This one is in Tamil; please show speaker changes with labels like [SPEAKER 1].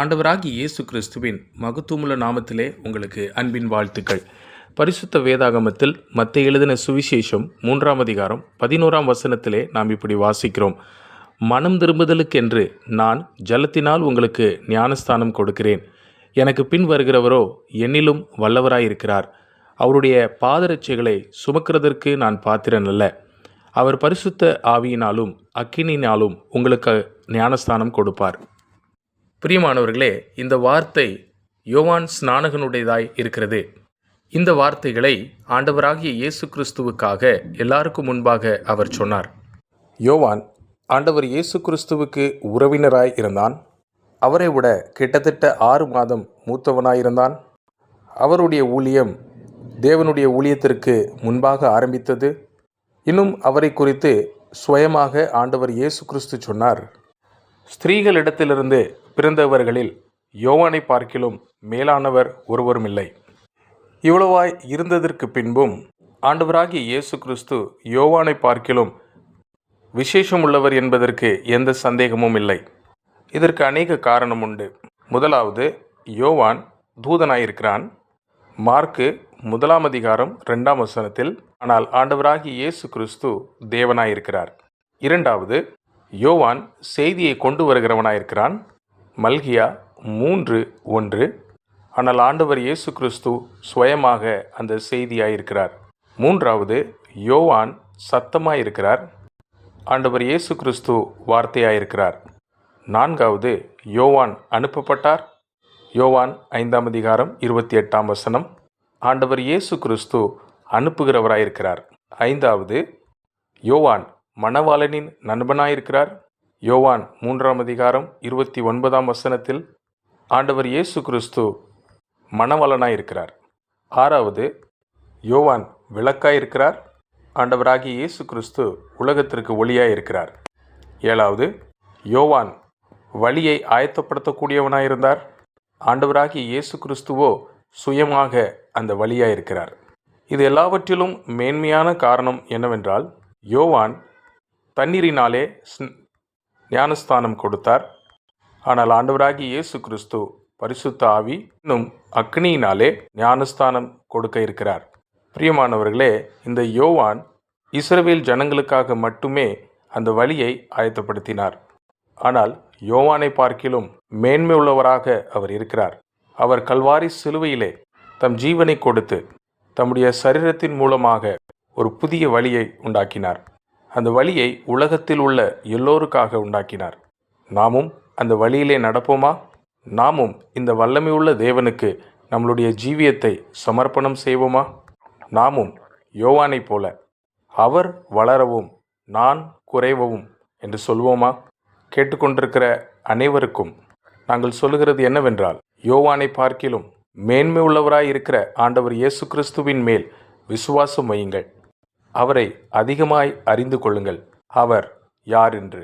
[SPEAKER 1] ஆண்டவராகிய இயேசு கிறிஸ்துவின் மகத்துவமுள்ள நாமத்திலே உங்களுக்கு அன்பின் வாழ்த்துக்கள். பரிசுத்த வேதாகமத்தில் மத்தேயு எழுதின சுவிசேஷம் 3ஆம் அதிகாரம் 11ஆம் வசனத்திலே நாம் இப்படி வாசிக்கிறோம். மனம் திரும்புதலுக்கென்று நான் ஜலத்தினால் உங்களுக்கு ஞானஸ்தானம் கொடுக்கிறேன். எனக்கு பின் வருகிறவரோ என்னிலும் வல்லவராயிருக்கிறார். அவருடைய பாதரட்சைகளை சுமக்கிறதற்கு நான் பாத்திரன் அல்ல. அவர் பரிசுத்த ஆவியினாலும் அக்கினியினாலும் உங்களுக்கு ஞானஸ்தானம் கொடுப்பார். பிரியமானவர்களே, இந்த வார்த்தை யோவான் ஸ்நானகனுடையதாய் இருக்கிறது. இந்த வார்த்தைகளை ஆண்டவராகிய இயேசு கிறிஸ்துவுக்காக எல்லாருக்கும் முன்பாக அவர் சொன்னார். யோவான் ஆண்டவர் இயேசு கிறிஸ்துவுக்கு உறவினராய் இருந்தான். அவரை விட கிட்டத்தட்ட 6 மாதம் மூத்தவனாயிருந்தான். அவருடைய ஊழியம் தேவனுடைய ஊழியத்திற்கு முன்பாக ஆரம்பித்தது. இன்னும் அவரை குறித்து சுயமாக ஆண்டவர் இயேசு கிறிஸ்து சொன்னார், ஸ்திரீகளிடத்திலிருந்து பிறந்தவர்களில் யோவானை பார்க்கிலும் மேலானவர் ஒருவரும் இல்லை. இவ்வளவாய் இருந்ததற்கு பின்பும் ஆண்டவராகிய இயேசு கிறிஸ்து யோவானை பார்க்கிலும் விசேஷமுள்ளவர் என்பதற்கு எந்த சந்தேகமும் இல்லை. இதற்கு அநேக காரணம் உண்டு. முதலாவது, யோவான் தூதனாயிருக்கிறான். மார்க்கு 1ஆம் அதிகாரம் 2ஆம் வசனத்தில், ஆனால் ஆண்டவராகிய இயேசு கிறிஸ்து தேவனாயிருக்கிறார். இரண்டாவது, யோவான் செய்தியை கொண்டு வருகிறவனாயிருக்கிறான். மல்கியா 3:1, ஆனால் ஆண்டவர் இயேசு கிறிஸ்து சுயமாக அந்த செய்தியாயிருக்கிறார். மூன்றாவது, யோவான் சத்தமாயிருக்கிறார். ஆண்டவர் இயேசு கிறிஸ்து வார்த்தையாயிருக்கிறார். நான்காவது, யோவான் அனுப்பப்பட்டார். யோவான் 5ஆம் அதிகாரம் 28ஆம் வசனம், ஆண்டவர் இயேசு கிறிஸ்து அனுப்புகிறவராயிருக்கிறார். ஐந்தாவது, யோவான் மணவாளனின் நண்பனாயிருக்கிறார். யோவான் 3ஆம் அதிகாரம் 29ஆம் வசனத்தில் ஆண்டவர் இயேசு கிறிஸ்து மணவாளனாயிருக்கிறார். ஆறாவது, யோவான் விளக்காயிருக்கிறார். ஆண்டவராகிய இயேசு கிறிஸ்து உலகத்திற்கு ஒளியாயிருக்கிறார். ஏழாவது, யோவான் வழியை ஆயத்தப்படுத்தக்கூடியவனாயிருந்தார். ஆண்டவராகிய இயேசு கிறிஸ்துவோ சுயமாக அந்த வழியாயிருக்கிறார். இது எல்லாவற்றிலும் மேன்மையான காரணம் என்னவென்றால், யோவான் தண்ணீரினாலே ஞானஸ்தானம் கொடுத்தார். ஆனால் ஆண்டவராகிய இயேசு கிறிஸ்து பரிசுத்த ஆவி இன்னும் அக்னியினாலே ஞானஸ்தானம் கொடுக்க இருக்கிறார். பிரியமானவர்களே, இந்த யோவான் இஸ்ரவேல் ஜனங்களுக்காக மட்டுமே அந்த வழியை ஆயத்தப்படுத்தினார். ஆனால் யோவானை பார்க்கிலும் மேன்மை உள்ளவராக அவர் இருக்கிறார். அவர் கல்வாரி சிலுவையிலே தம் ஜீவனை கொடுத்து தம்முடைய சரீரத்தின் மூலமாக ஒரு புதிய வழியை உண்டாக்கினார். அந்த வழியை உலகத்தில் உள்ள எல்லோருக்காக உண்டாக்கினார். நாமும் அந்த வழியிலே நடப்போமா? நாமும் இந்த வல்லமையுள்ள தேவனுக்கு நம்மளுடைய ஜீவியத்தை சமர்ப்பணம் செய்வோமா? நாமும் யோவானை போல அவர் வளரவும் நான் குறைவவும் என்று சொல்வோமா? கேட்டுக்கொண்டிருக்கிற அனைவருக்கும் நாங்கள் சொல்லுகிறது என்னவென்றால், யோவானை பார்க்கிலும் மேன்மை உள்ளவராய் இருக்கிற ஆண்டவர் இயேசு கிறிஸ்துவின் மேல் விசுவாசம் வையுங்கள். அவரை அதிகமாய் அறிந்து கொள்ளுங்கள், அவர் யார் என்று.